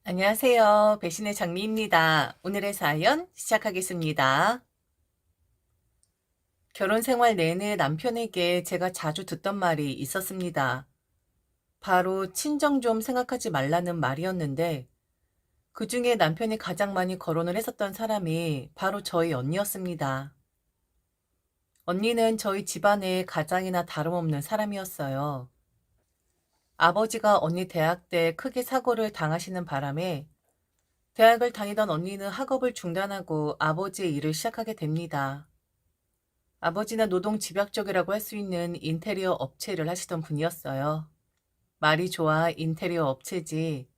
안녕하세요. 배신의 장미입니다. 오늘의 사연 시작하겠습니다. 결혼 생활 내내 남편에게 제가 자주 듣던 말이 있었습니다. 바로 친정 좀 생각하지 말라는 말이었는데, 그 중에 남편이 가장 많이 거론을 했었던 사람이 바로 저희 언니였습니다. 언니는 저희 집안의 가장이나 다름없는 사람이었어요. 아버지가 언니 대학 때 크게 사고를 당하시는 바람에 대학을 다니던 언니는 학업을 중단하고 아버지의 일을 시작하게 됩니다. 아버지는 노동 집약적이라고 할 수 있는 인테리어 업체를 하시던 분이었어요. 말이 좋아 인테리어 업체지.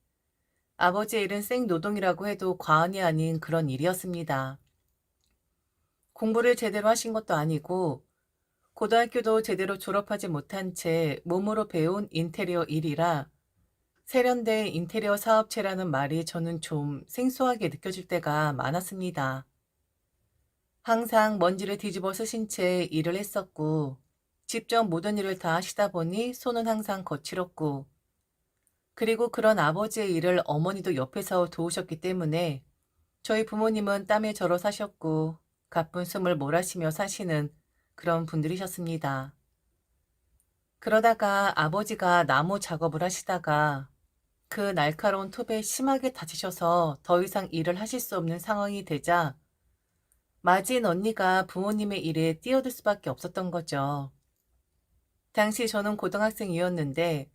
아버지의 일은 생노동이라고 해도 과언이 아닌 그런 일이었습니다. 공부를 제대로 하신 것도 아니고 고등학교도 제대로 졸업하지 못한 채 몸으로 배운 인테리어 일이라 세련된 인테리어 사업체라는 말이 저는 좀 생소하게 느껴질 때가 많았습니다. 항상 먼지를 뒤집어 쓰신 채 일을 했었고, 직접 모든 일을 다 하시다 보니 손은 항상 거칠었고, 그리고 그런 아버지의 일을 어머니도 옆에서 도우셨기 때문에 저희 부모님은 땀에 절어 사셨고, 가쁜 숨을 몰아쉬며 사시는 그런 분들이셨습니다. 그러다가 아버지가 나무 작업을 하시다가 그 날카로운 톱에 심하게 다치셔서 더 이상 일을 하실 수 없는 상황이 되자 맞은 언니가 부모님의 일에 뛰어들 수밖에 없었던 거죠. 당시 저는 고등학생이었는데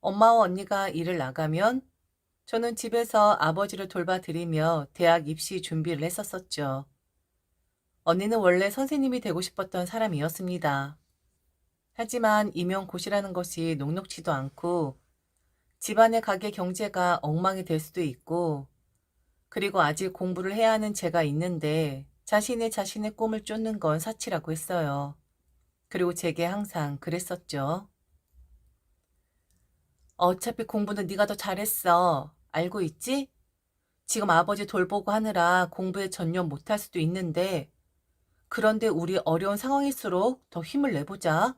엄마와 언니가 일을 나가면 저는 집에서 아버지를 돌봐드리며 대학 입시 준비를 했었었죠. 언니는 원래 선생님이 되고 싶었던 사람이었습니다. 하지만 임용고시라는 것이 녹록지도 않고 집안의 가계 경제가 엉망이 될 수도 있고 그리고 아직 공부를 해야 하는 제가 있는데 자신의 꿈을 쫓는 건 사치라고 했어요. 그리고 제게 항상 그랬었죠. 어차피 공부는 네가 더 잘했어. 알고 있지? 지금 아버지 돌보고 하느라 공부에 전념 못할 수도 있는데 그런데 우리 어려운 상황일수록 더 힘을 내보자.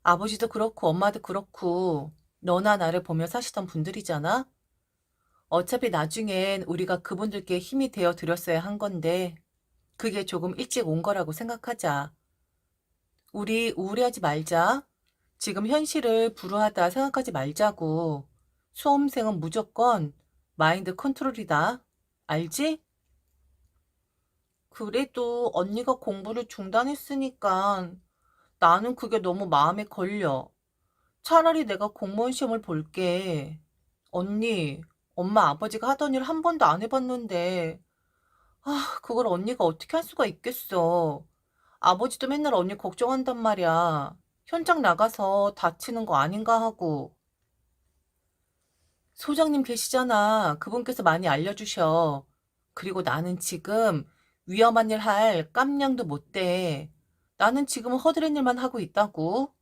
아버지도 그렇고 엄마도 그렇고 너나 나를 보며 사시던 분들이잖아. 어차피 나중엔 우리가 그분들께 힘이 되어 드렸어야 한 건데 그게 조금 일찍 온 거라고 생각하자. 우리 우울해하지 말자. 지금 현실을 불우하다 생각하지 말자고. 수험생은 무조건 마인드 컨트롤이다. 알지? 그래도 언니가 공부를 중단했으니까 나는 그게 너무 마음에 걸려. 차라리 내가 공무원 시험을 볼게. 언니, 엄마 아버지가 하던 일 한 번도 안 해봤는데, 그걸 언니가 어떻게 할 수가 있겠어. 아버지도 맨날 언니 걱정한단 말이야. 현장 나가서 다치는 거 아닌가 하고. 소장님 계시잖아. 그분께서 많이 알려주셔. 그리고 나는 지금 위험한 일 할 깜냥도 못 돼. 나는 지금 허드렛 일만 하고 있다고.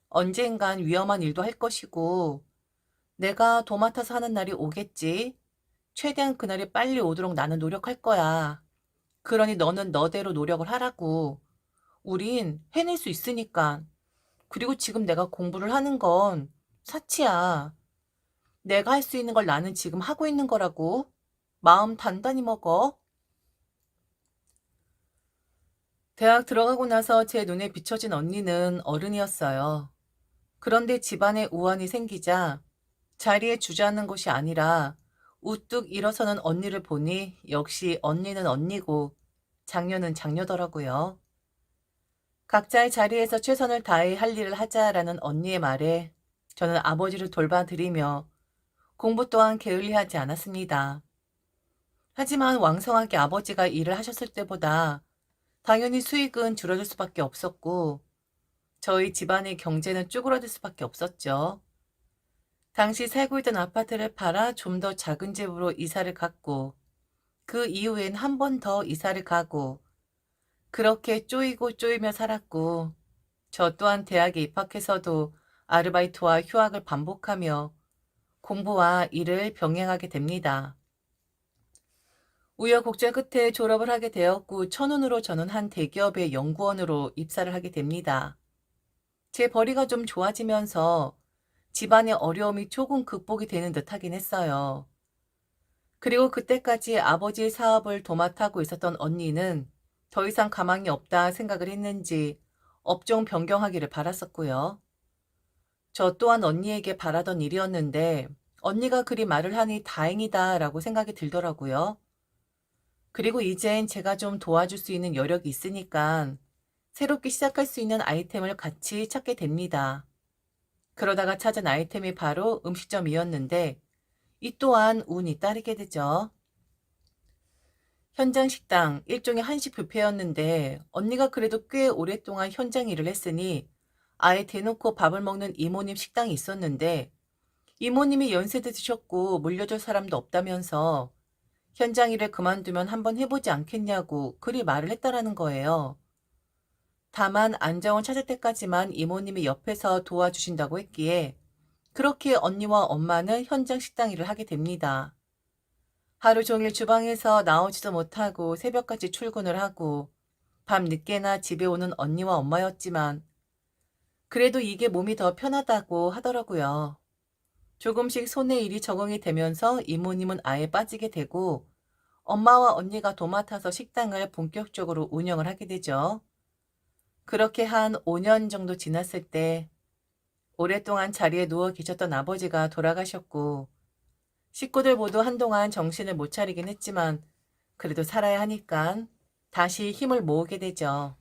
언젠간 위험한 일도 할 것이고, 내가 도맡아서 하는 날이 오겠지. 최대한 그날이 빨리 오도록 나는 노력할 거야. 그러니 너는 너대로 노력을 하라고. 우린 해낼 수 있으니까. 그리고 지금 내가 공부를 하는 건 사치야. 내가 할 수 있는 걸 나는 지금 하고 있는 거라고. 마음 단단히 먹어. 대학 들어가고 나서 제 눈에 비춰진 언니는 어른이었어요. 그런데 집안에 우환이 생기자 자리에 주저앉는 것이 아니라 우뚝 일어서는 언니를 보니 역시 언니는 언니고 장녀는 장녀더라고요. 각자의 자리에서 최선을 다해 할 일을 하자라는 언니의 말에 저는 아버지를 돌봐드리며 공부 또한 게을리하지 않았습니다. 하지만 왕성하게 아버지가 일을 하셨을 때보다 당연히 수익은 줄어들 수밖에 없었고 저희 집안의 경제는 쪼그라들 수밖에 없었죠. 당시 살고 있던 아파트를 팔아 좀 더 작은 집으로 이사를 갔고 그 이후엔 한 번 더 이사를 가고 그렇게 쪼이고 쪼이며 살았고 저 또한 대학에 입학해서도 아르바이트와 휴학을 반복하며 공부와 일을 병행하게 됩니다. 우여곡절 끝에 졸업을 하게 되었고 천운으로 저는 한 대기업의 연구원으로 입사를 하게 됩니다. 제 벌이가 좀 좋아지면서 집안의 어려움이 조금 극복이 되는 듯 하긴 했어요. 그리고 그때까지 아버지의 사업을 도맡아하고 있었던 언니는 더 이상 가망이 없다 생각을 했는지 업종 변경하기를 바랐었고요. 저 또한 언니에게 바라던 일이었는데 언니가 그리 말을 하니 다행이다라고 생각이 들더라고요. 그리고 이젠 제가 좀 도와줄 수 있는 여력이 있으니까 새롭게 시작할 수 있는 아이템을 같이 찾게 됩니다. 그러다가 찾은 아이템이 바로 음식점이었는데 이 또한 운이 따르게 되죠. 현장 식당, 일종의 한식 뷔페였는데 언니가 그래도 꽤 오랫동안 현장 일을 했으니 아예 대놓고 밥을 먹는 이모님 식당이 있었는데 이모님이 연세도 드셨고 물려줄 사람도 없다면서 현장 일을 그만두면 한번 해보지 않겠냐고 그리 말을 했다라는 거예요. 다만 안정을 찾을 때까지만 이모님이 옆에서 도와주신다고 했기에 그렇게 언니와 엄마는 현장 식당 일을 하게 됩니다. 하루 종일 주방에서 나오지도 못하고 새벽까지 출근을 하고 밤 늦게나 집에 오는 언니와 엄마였지만 그래도 이게 몸이 더 편하다고 하더라고요. 조금씩 손에 일이 적응이 되면서 이모님은 아예 빠지게 되고 엄마와 언니가 도맡아서 식당을 본격적으로 운영을 하게 되죠. 그렇게 한 5년 정도 지났을 때 오랫동안 자리에 누워 계셨던 아버지가 돌아가셨고 식구들 모두 한동안 정신을 못 차리긴 했지만 그래도 살아야 하니까 다시 힘을 모으게 되죠.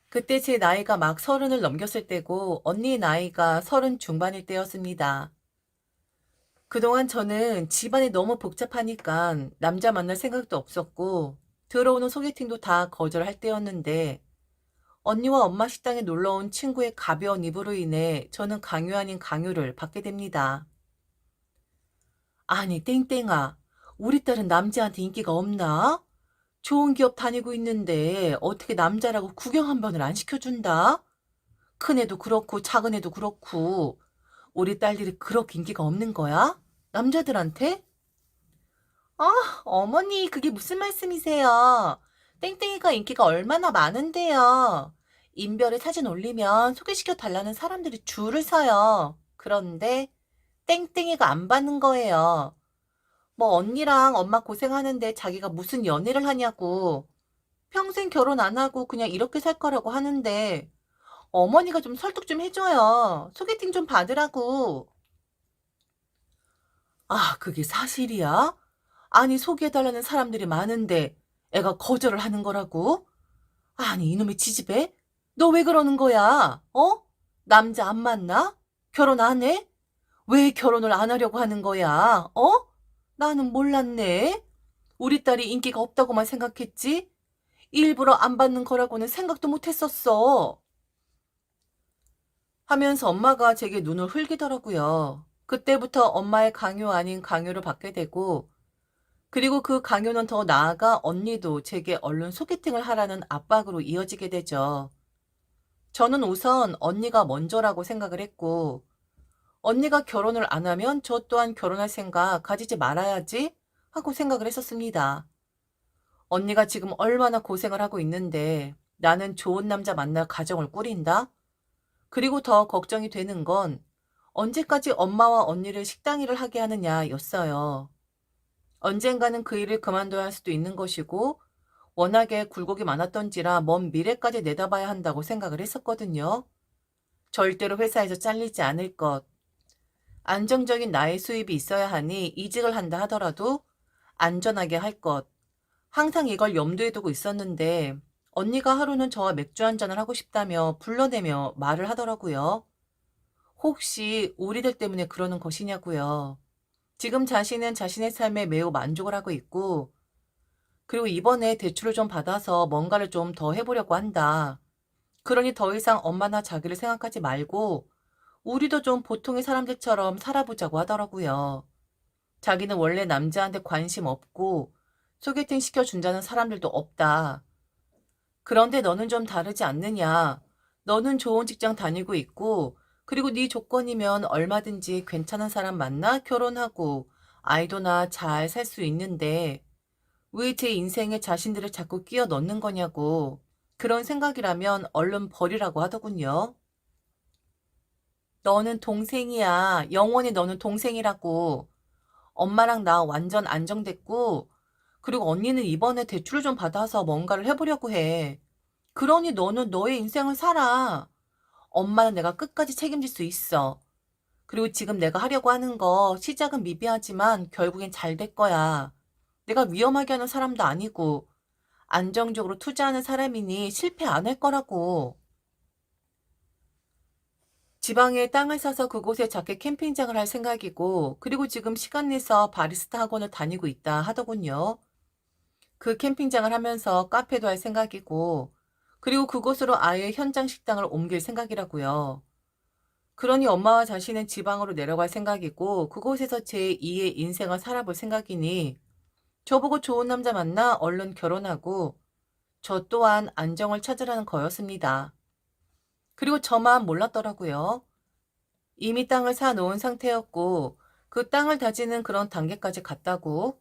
그때 제 나이가 막 30을 넘겼을 때고 언니의 나이가 30 중반일 때였습니다. 그동안 저는 집안이 너무 복잡하니까 남자 만날 생각도 없었고 들어오는 소개팅도 다 거절할 때였는데 언니와 엄마 식당에 놀러온 친구의 가벼운 입으로 인해 저는 강요 아닌 강요를 받게 됩니다. 아니, 땡땡아, 우리 딸은 남자한테 인기가 없나? 좋은 기업 다니고 있는데 어떻게 남자라고 구경 한 번을 안 시켜준다? 큰 애도 그렇고 작은 애도 그렇고 우리 딸들이 그렇게 인기가 없는 거야? 남자들한테? 아, 어머니, 그게 무슨 말씀이세요? 땡땡이가 인기가 얼마나 많은데요. 인별에 사진 올리면 소개시켜 달라는 사람들이 줄을 서요. 그런데 땡땡이가 안 받는 거예요. 뭐 언니랑 엄마 고생하는데 자기가 무슨 연애를 하냐고. 평생 결혼 안 하고 그냥 이렇게 살 거라고 하는데 어머니가 좀 설득 좀 해줘요. 소개팅 좀 받으라고. 아, 그게 사실이야? 아니, 소개해달라는 사람들이 많은데 애가 거절을 하는 거라고? 아니, 이놈의 지지배? 너 왜 그러는 거야? 어? 남자 안 만나? 결혼 안 해? 왜 결혼을 안 하려고 하는 거야? 어? 나는 몰랐네. 우리 딸이 인기가 없다고만 생각했지? 일부러 안 받는 거라고는 생각도 못 했었어. 하면서 엄마가 제게 눈을 흘기더라고요. 그때부터 엄마의 강요 아닌 강요를 받게 되고 그리고 그 강요는 더 나아가 언니도 제게 얼른 소개팅을 하라는 압박으로 이어지게 되죠. 저는 우선 언니가 먼저라고 생각을 했고, 언니가 결혼을 안 하면 저 또한 결혼할 생각 가지지 말아야지 하고 생각을 했었습니다. 언니가 지금 얼마나 고생을 하고 있는데 나는 좋은 남자 만날 가정을 꾸린다? 그리고 더 걱정이 되는 건 언제까지 엄마와 언니를 식당 일을 하게 하느냐였어요. 언젠가는 그 일을 그만둬야 할 수도 있는 것이고 워낙에 굴곡이 많았던지라 먼 미래까지 내다봐야 한다고 생각을 했었거든요. 절대로 회사에서 잘리지 않을 것, 안정적인 나의 수입이 있어야 하니 이직을 한다 하더라도 안전하게 할 것, 항상 이걸 염두에 두고 있었는데 언니가 하루는 저와 맥주 한잔을 하고 싶다며 불러내며 말을 하더라고요. 혹시 우리들 때문에 그러는 것이냐고요. 지금 자신은 자신의 삶에 매우 만족을 하고 있고 그리고 이번에 대출을 좀 받아서 뭔가를 좀 더 해보려고 한다. 그러니 더 이상 엄마나 자기를 생각하지 말고 우리도 좀 보통의 사람들처럼 살아보자고 하더라고요. 자기는 원래 남자한테 관심 없고 소개팅 시켜준다는 사람들도 없다. 그런데 너는 좀 다르지 않느냐. 너는 좋은 직장 다니고 있고 그리고 네 조건이면 얼마든지 괜찮은 사람 만나 결혼하고 아이도 낳아 잘 살 수 있는데 왜 제 인생에 자신들을 자꾸 끼워 넣는 거냐고. 그런 생각이라면 얼른 버리라고 하더군요. 너는 동생이야. 영원히 너는 동생이라고. 엄마랑 나 완전 안정됐고, 그리고 언니는 이번에 대출을 좀 받아서 뭔가를 해보려고 해. 그러니 너는 너의 인생을 살아. 엄마는 내가 끝까지 책임질 수 있어. 그리고 지금 내가 하려고 하는 거 시작은 미비하지만 결국엔 잘 될 거야. 내가 위험하게 하는 사람도 아니고 안정적으로 투자하는 사람이니 실패 안 할 거라고. 지방에 땅을 사서 그곳에 작게 캠핑장을 할 생각이고, 그리고 지금 시간 내서 바리스타 학원을 다니고 있다 하더군요. 그 캠핑장을 하면서 카페도 할 생각이고, 그리고 그곳으로 아예 현장 식당을 옮길 생각이라고요. 그러니 엄마와 자신은 지방으로 내려갈 생각이고, 그곳에서 제2의 인생을 살아볼 생각이니, 저보고 좋은 남자 만나 얼른 결혼하고, 저 또한 안정을 찾으라는 거였습니다. 그리고 저만 몰랐더라고요. 이미 땅을 사놓은 상태였고, 그 땅을 다지는 그런 단계까지 갔다고.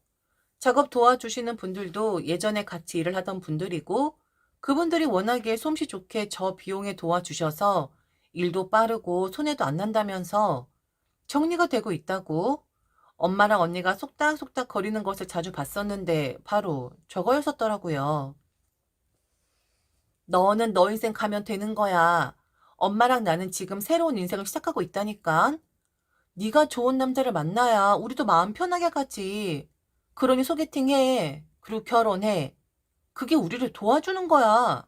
작업 도와주시는 분들도 예전에 같이 일을 하던 분들이고, 그분들이 워낙에 솜씨 좋게 저 비용에 도와주셔서 일도 빠르고 손해도 안 난다면서 정리가 되고 있다고. 엄마랑 언니가 속닥속닥 거리는 것을 자주 봤었는데 바로 저거였었더라고요. 너는 너 인생 가면 되는 거야. 엄마랑 나는 지금 새로운 인생을 시작하고 있다니까. 네가 좋은 남자를 만나야 우리도 마음 편하게 가지. 그러니 소개팅해. 그리고 결혼해. 그게 우리를 도와주는 거야.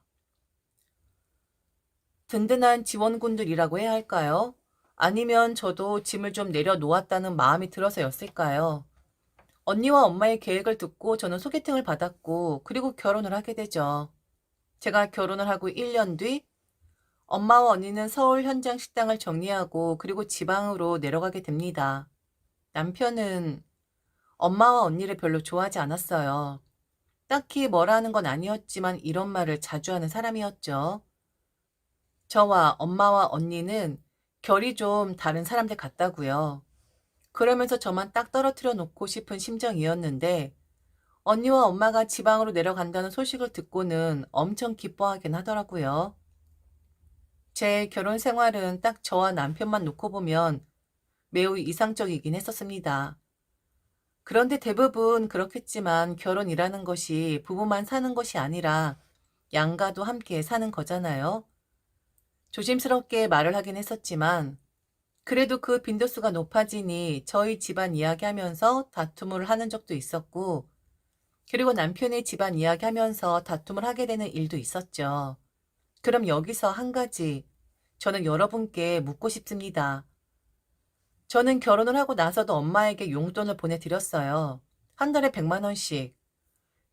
든든한 지원군들이라고 해야 할까요? 아니면 저도 짐을 좀 내려놓았다는 마음이 들어서였을까요? 언니와 엄마의 계획을 듣고 저는 소개팅을 받았고, 그리고 결혼을 하게 되죠. 제가 결혼을 하고 1년 뒤, 엄마와 언니는 서울 현장 식당을 정리하고, 그리고 지방으로 내려가게 됩니다. 남편은 엄마와 언니를 별로 좋아하지 않았어요. 딱히 뭐라 하는 건 아니었지만 이런 말을 자주 하는 사람이었죠. 저와 엄마와 언니는 결이 좀 다른 사람들 같다고요. 그러면서 저만 딱 떨어뜨려 놓고 싶은 심정이었는데 언니와 엄마가 지방으로 내려간다는 소식을 듣고는 엄청 기뻐하긴 하더라고요. 제 결혼 생활은 딱 저와 남편만 놓고 보면 매우 이상적이긴 했었습니다. 그런데 대부분 그렇겠지만 결혼이라는 것이 부부만 사는 것이 아니라 양가도 함께 사는 거잖아요. 조심스럽게 말을 하긴 했었지만 그래도 그 빈도수가 높아지니 저희 집안 이야기하면서 다툼을 하는 적도 있었고 그리고 남편의 집안 이야기하면서 다툼을 하게 되는 일도 있었죠. 그럼 여기서 한 가지 저는 여러분께 묻고 싶습니다. 저는 결혼을 하고 나서도 엄마에게 용돈을 보내드렸어요. 한 달에 100만 원씩.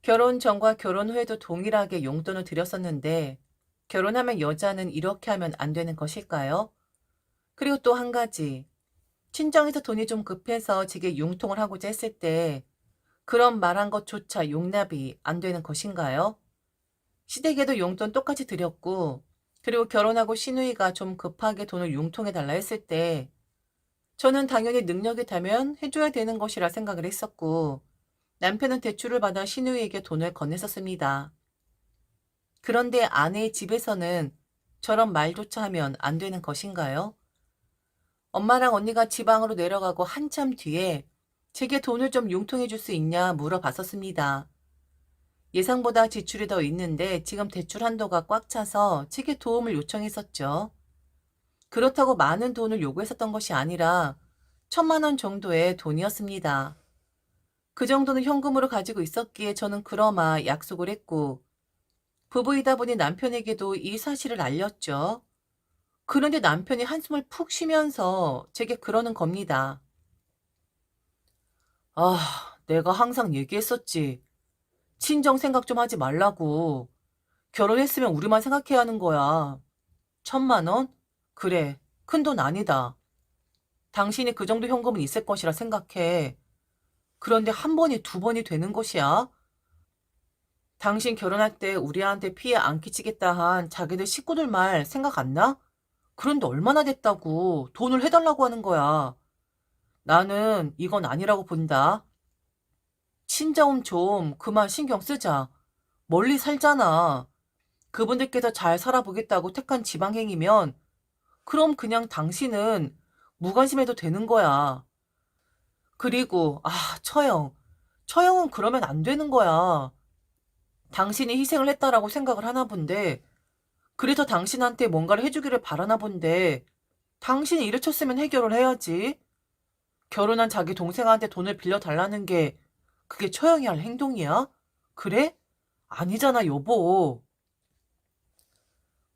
결혼 전과 결혼 후에도 동일하게 용돈을 드렸었는데 결혼하면 여자는 이렇게 하면 안 되는 것일까요? 그리고 또 한 가지. 친정에서 돈이 좀 급해서 제게 융통을 하고자 했을 때 그런 말한 것조차 용납이 안 되는 것인가요? 시댁에도 용돈 똑같이 드렸고 그리고 결혼하고 시누이가 좀 급하게 돈을 융통해 달라 했을 때 저는 당연히 능력이 되면 해줘야 되는 것이라 생각을 했었고 남편은 대출을 받아 시누이에게 돈을 건넸었습니다. 그런데 아내의 집에서는 저런 말조차 하면 안 되는 것인가요? 엄마랑 언니가 지방으로 내려가고 한참 뒤에 제게 돈을 좀 융통해 줄 수 있냐 물어봤었습니다. 예상보다 지출이 더 있는데 지금 대출 한도가 꽉 차서 제게 도움을 요청했었죠. 그렇다고 많은 돈을 요구했었던 것이 아니라 1,000만 원 정도의 돈이었습니다. 그 정도는 현금으로 가지고 있었기에 저는 그러마 약속을 했고 부부이다 보니 남편에게도 이 사실을 알렸죠. 그런데 남편이 한숨을 푹 쉬면서 제게 그러는 겁니다. 아, 내가 항상 얘기했었지. 친정 생각 좀 하지 말라고. 결혼했으면 우리만 생각해야 하는 거야. 1,000만 원? 그래, 큰 돈 아니다. 당신이 그 정도 현금은 있을 것이라 생각해. 그런데 한 번이 두 번이 되는 것이야? 당신 결혼할 때 우리한테 피해 안 끼치겠다 한 자기들 식구들 말 생각 안 나? 그런데 얼마나 됐다고 돈을 해달라고 하는 거야. 나는 이건 아니라고 본다. 친정 좀 그만 신경 쓰자. 멀리 살잖아. 그분들께서 잘 살아보겠다고 택한 지방행이면 그럼 그냥 당신은 무관심해도 되는 거야. 그리고, 처형. 처형은 그러면 안 되는 거야. 당신이 희생을 했다라고 생각을 하나 본데, 그래서 당신한테 뭔가를 해주기를 바라나 본데, 당신이 이래쳤으면 해결을 해야지. 결혼한 자기 동생한테 돈을 빌려달라는 게 그게 처형이 할 행동이야? 그래? 아니잖아, 여보.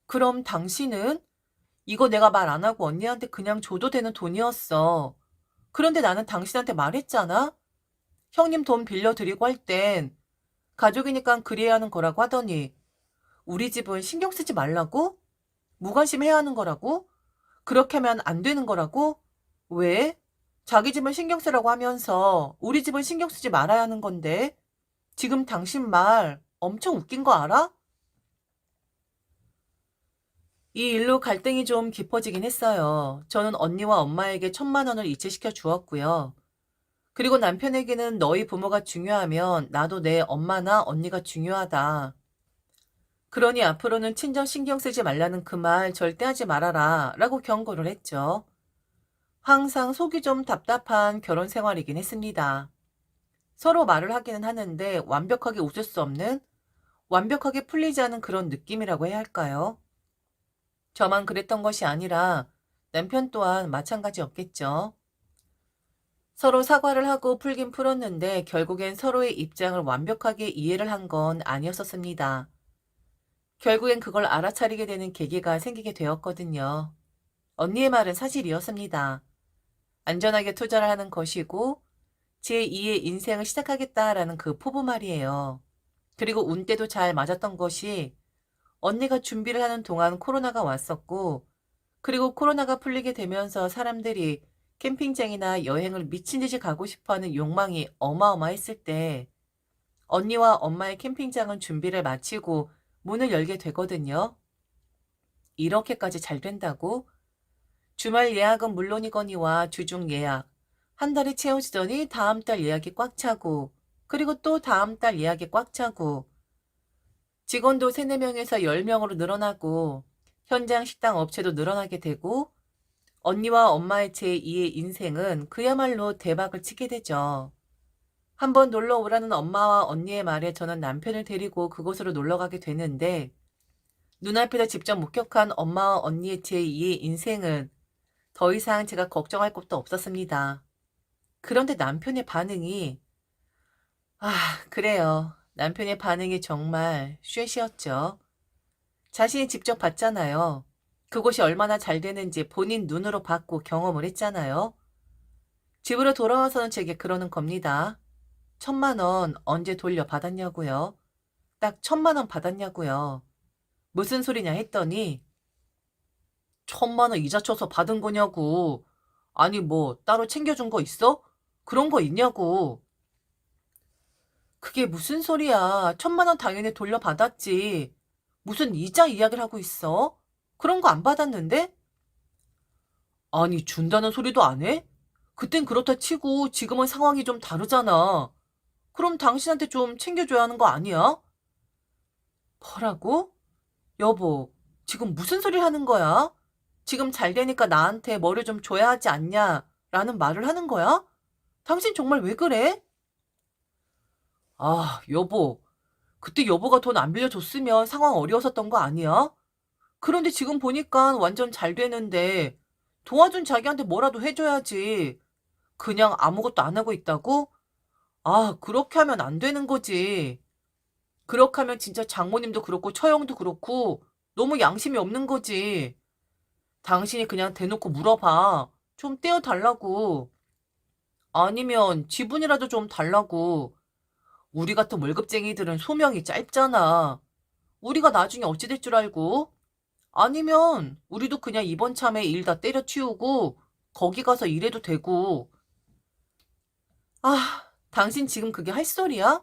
그럼 당신은 이거 내가 말 안 하고 언니한테 그냥 줘도 되는 돈이었어. 그런데 나는 당신한테 말했잖아? 형님 돈 빌려드리고 할 땐 가족이니까 그래야 하는 거라고 하더니 우리 집은 신경 쓰지 말라고? 무관심해야 하는 거라고? 그렇게 하면 안 되는 거라고? 왜? 자기 집은 신경 쓰라고 하면서 우리 집은 신경 쓰지 말아야 하는 건데 지금 당신 말 엄청 웃긴 거 알아? 이 일로 갈등이 좀 깊어지긴 했어요. 저는 언니와 엄마에게 1,000만 원을 이체시켜 주었고요. 그리고 남편에게는 너희 부모가 중요하면 나도 내 엄마나 언니가 중요하다. 그러니 앞으로는 친정 신경 쓰지 말라는 그 말 절대 하지 말아라 라고 경고를 했죠. 항상 속이 좀 답답한 결혼 생활이긴 했습니다. 서로 말을 하기는 하는데 완벽하게 웃을 수 없는, 완벽하게 풀리지 않은 그런 느낌이라고 해야 할까요? 저만 그랬던 것이 아니라 남편 또한 마찬가지였겠죠. 서로 사과를 하고 풀긴 풀었는데 결국엔 서로의 입장을 완벽하게 이해를 한 건 아니었었습니다. 결국엔 그걸 알아차리게 되는 계기가 생기게 되었거든요. 언니의 말은 사실이었습니다. 안전하게 투자를 하는 것이고 제2의 인생을 시작하겠다라는 그 포부 말이에요. 그리고 운때도 잘 맞았던 것이 언니가 준비를 하는 동안 코로나가 왔었고 그리고 코로나가 풀리게 되면서 사람들이 캠핑장이나 여행을 미친 듯이 가고 싶어하는 욕망이 어마어마했을 때 언니와 엄마의 캠핑장은 준비를 마치고 문을 열게 되거든요. 이렇게까지 잘 된다고? 주말 예약은 물론이거니와 주중 예약, 한 달이 채워지더니 다음 달 예약이 꽉 차고 그리고 또 다음 달 예약이 꽉 차고 직원도 3, 4명에서 10명으로 늘어나고 현장 식당 업체도 늘어나게 되고 언니와 엄마의 제2의 인생은 그야말로 대박을 치게 되죠. 한번 놀러 오라는 엄마와 언니의 말에 저는 남편을 데리고 그곳으로 놀러 가게 되는데 눈앞에서 직접 목격한 엄마와 언니의 제2의 인생은 더 이상 제가 걱정할 것도 없었습니다. 그런데 남편의 반응이 그래요. 남편의 반응이 정말 쉐시였죠. 자신이 직접 봤잖아요. 그곳이 얼마나 잘 되는지 본인 눈으로 봤고 경험을 했잖아요. 집으로 돌아와서는 제게 그러는 겁니다. 1,000만 원 언제 돌려받았냐고요. 딱 1,000만 원 받았냐고요. 무슨 소리냐 했더니 1,000만 원 이자 쳐서 받은 거냐고. 아니 뭐 따로 챙겨준 거 있어? 그런 거 있냐고. 그게 무슨 소리야. 1,000만 원 당연히 돌려받았지. 무슨 이자 이야기를 하고 있어? 그런 거 안 받았는데? 아니 준다는 소리도 안 해? 그땐 그렇다 치고 지금은 상황이 좀 다르잖아. 그럼 당신한테 좀 챙겨줘야 하는 거 아니야? 뭐라고? 여보, 지금 무슨 소리 하는 거야? 지금 잘 되니까 나한테 뭐를 좀 줘야 하지 않냐? 라는 말을 하는 거야? 당신 정말 왜 그래? 여보. 그때 여보가 돈 안 빌려줬으면 상황 어려웠었던 거 아니야? 그런데 지금 보니까 완전 잘 되는데 도와준 자기한테 뭐라도 해줘야지. 그냥 아무것도 안 하고 있다고? 그렇게 하면 안 되는 거지. 그렇게 하면 진짜 장모님도 그렇고 처형도 그렇고 너무 양심이 없는 거지. 당신이 그냥 대놓고 물어봐. 좀 떼어달라고. 아니면 지분이라도 좀 달라고. 우리 같은 월급쟁이들은 소명이 짧잖아. 우리가 나중에 어찌 될 줄 알고? 아니면 우리도 그냥 이번 참에 일 다 때려치우고 거기 가서 일해도 되고. 당신 지금 그게 할 소리야?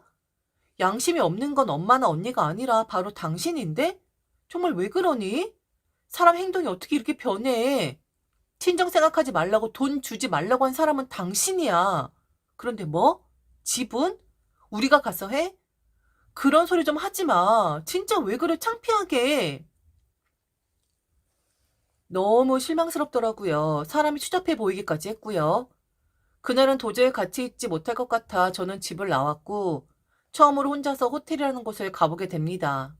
양심이 없는 건 엄마나 언니가 아니라 바로 당신인데? 정말 왜 그러니? 사람 행동이 어떻게 이렇게 변해? 친정 생각하지 말라고 돈 주지 말라고 한 사람은 당신이야. 그런데 뭐? 지분? 우리가 가서 해? 그런 소리 좀 하지 마. 진짜 왜 그래 창피하게. 너무 실망스럽더라고요. 사람이 추잡해 보이기까지 했고요. 그날은 도저히 같이 있지 못할 것 같아 저는 집을 나왔고 처음으로 혼자서 호텔이라는 곳을 가보게 됩니다.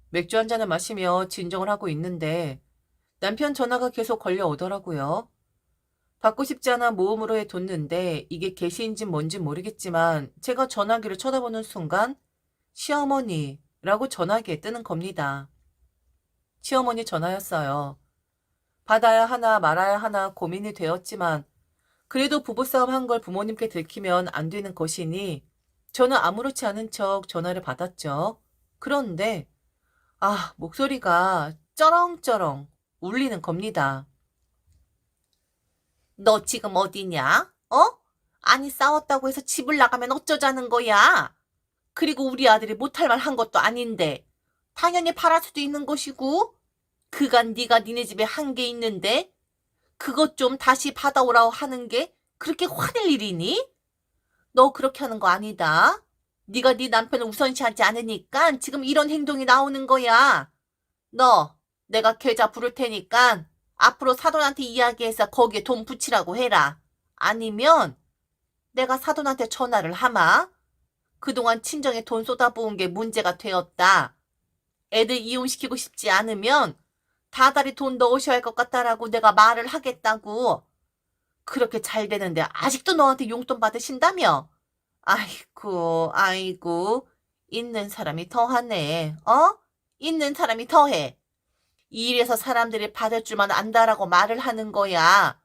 맥주 한 잔을 마시며 진정을 하고 있는데 남편 전화가 계속 걸려오더라고요. 받고 싶지 않아 모음으로 해뒀는데 이게 게시인진 뭔진 모르겠지만 제가 전화기를 쳐다보는 순간 시어머니라고 전화기에 뜨는 겁니다. 시어머니 전화였어요. 받아야 하나 말아야 하나 고민이 되었지만 그래도 부부싸움 한 걸 부모님께 들키면 안 되는 것이니 저는 아무렇지 않은 척 전화를 받았죠. 그런데 목소리가 쩌렁쩌렁 울리는 겁니다. 너 지금 어디냐? 아니 싸웠다고 해서 집을 나가면 어쩌자는 거야? 그리고 우리 아들이 못할 말 한 것도 아닌데 당연히 팔할 수도 있는 것이고 그간 네가 니네 집에 한 게 있는데 그것 좀 다시 받아오라고 하는 게 그렇게 화낼 일이니? 너 그렇게 하는 거 아니다. 네가 네 남편을 우선시하지 않으니까 지금 이런 행동이 나오는 거야. 너 내가 계좌 부를 테니까 앞으로 사돈한테 이야기해서 거기에 돈 붙이라고 해라. 아니면 내가 사돈한테 전화를 하마. 그동안 친정에 돈 쏟아부은 게 문제가 되었다. 애들 이혼시키고 싶지 않으면 다달이 돈 넣으셔야 할 것 같다라고 내가 말을 하겠다고. 그렇게 잘 되는데 아직도 너한테 용돈 받으신다며? 아이고, 아이고, 있는 사람이 더하네. 있는 사람이 더해. 이래서 사람들이 받을 줄만 안다라고 말을 하는 거야.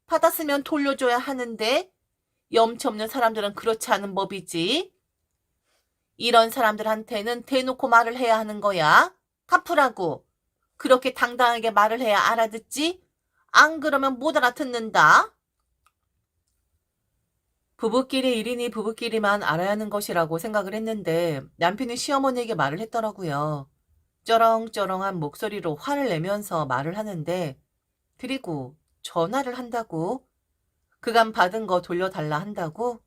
받았으면 돌려줘야 하는데 염치 없는 사람들은 그렇지 않은 법이지. 이런 사람들한테는 대놓고 말을 해야 하는 거야. 갚으라고. 그렇게 당당하게 말을 해야 알아듣지? 안 그러면 못 알아듣는다. 부부끼리 일이니 부부끼리만 알아야 하는 것이라고 생각을 했는데 남편이 시어머니에게 말을 했더라고요. 쩌렁쩌렁한 목소리로 화를 내면서 말을 하는데 그리고 전화를 한다고? 그간 받은 거 돌려달라 한다고?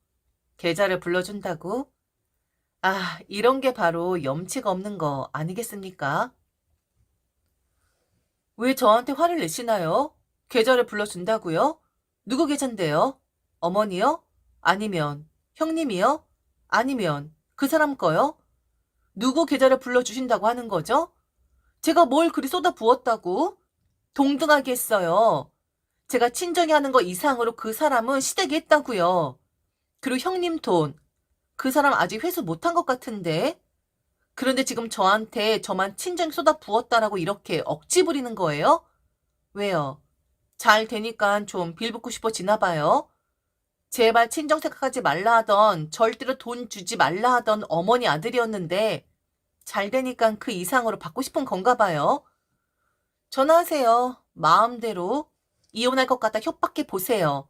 계좌를 불러준다고? 이런 게 바로 염치가 없는 거 아니겠습니까? 왜 저한테 화를 내시나요? 계좌를 불러준다고요? 누구 계좌인데요? 어머니요? 아니면 형님이요? 아니면 그 사람 거요? 누구 계좌를 불러주신다고 하는 거죠? 제가 뭘 그리 쏟아 부었다고? 동등하게 했어요. 제가 친정이 하는 거 이상으로 그 사람은 시댁이 했다고요. 그리고 형님 돈, 그 사람 아직 회수 못한 것 같은데? 그런데 지금 저한테 저만 친정이 쏟아 부었다라고 이렇게 억지 부리는 거예요? 왜요? 잘 되니까 좀 빌붙고 싶어지나 봐요. 제발 친정 생각하지 말라 하던 절대로 돈 주지 말라 하던 어머니 아들이었는데 잘 되니까 그 이상으로 받고 싶은 건가 봐요. 전화하세요. 마음대로. 이혼할 것 같다 협박해 보세요.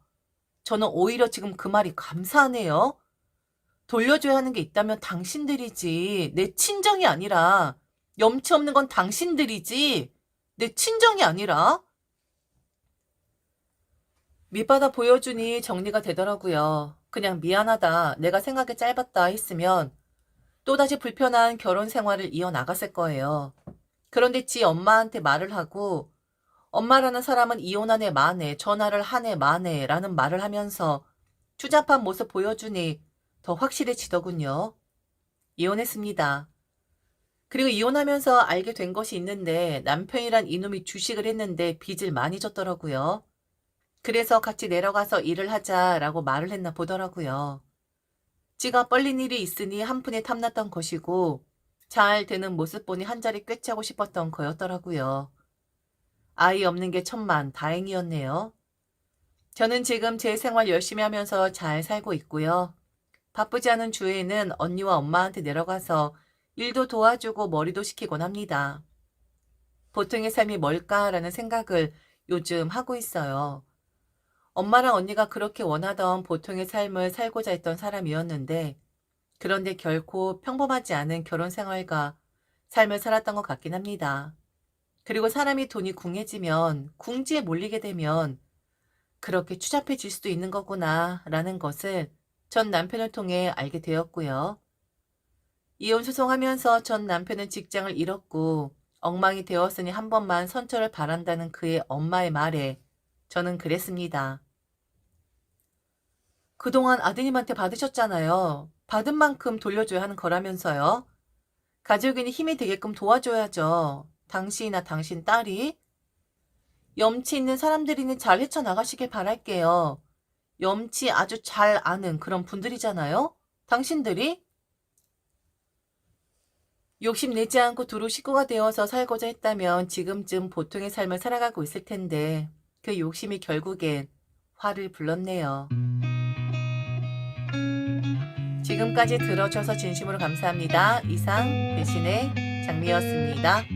저는 오히려 지금 그 말이 감사하네요. 돌려줘야 하는 게 있다면 당신들이지. 내 친정이 아니라. 염치 없는 건 당신들이지. 내 친정이 아니라. 밑바닥 보여주니 정리가 되더라고요. 그냥 미안하다. 내가 생각이 짧았다 했으면 또다시 불편한 결혼 생활을 이어나갔을 거예요. 그런데 지 엄마한테 말을 하고 엄마라는 사람은 이혼한 애 만에 전화를 한 애 만에 라는 말을 하면서 추잡한 모습 보여주니 더 확실해지더군요. 이혼했습니다. 그리고 이혼하면서 알게 된 것이 있는데 남편이란 이놈이 주식을 했는데 빚을 많이 졌더라고요. 그래서 같이 내려가서 일을 하자라고 말을 했나 보더라고요. 지가 뻘린 일이 있으니 한 푼에 탐났던 것이고 잘 되는 모습 보니 한 자리 꿰차고 싶었던 거였더라고요. 아이 없는 게 천만 다행이었네요. 저는 지금 제 생활 열심히 하면서 잘 살고 있고요. 바쁘지 않은 주에는 언니와 엄마한테 내려가서 일도 도와주고 머리도 식히곤 합니다. 보통의 삶이 뭘까라는 생각을 요즘 하고 있어요. 엄마랑 언니가 그렇게 원하던 보통의 삶을 살고자 했던 사람이었는데 그런데 결코 평범하지 않은 결혼 생활과 삶을 살았던 것 같긴 합니다. 그리고 사람이 돈이 궁해지면 궁지에 몰리게 되면 그렇게 추잡해질 수도 있는 거구나 라는 것을 전 남편을 통해 알게 되었고요. 이혼 소송하면서 전 남편은 직장을 잃었고 엉망이 되었으니 한 번만 선처를 바란다는 그의 엄마의 말에 저는 그랬습니다. 그동안 아드님한테 받으셨잖아요. 받은 만큼 돌려줘야 하는 거라면서요. 가족이니 힘이 되게끔 도와줘야죠. 당신이나 당신 딸이. 염치 있는 사람들이니 잘 헤쳐나가시길 바랄게요. 염치 아주 잘 아는 그런 분들이잖아요. 당신들이. 욕심내지 않고 두루 식구가 되어서 살고자 했다면 지금쯤 보통의 삶을 살아가고 있을 텐데 그 욕심이 결국엔 화를 불렀네요. 지금까지 들어줘서 진심으로 감사합니다. 이상 대신의 장미였습니다.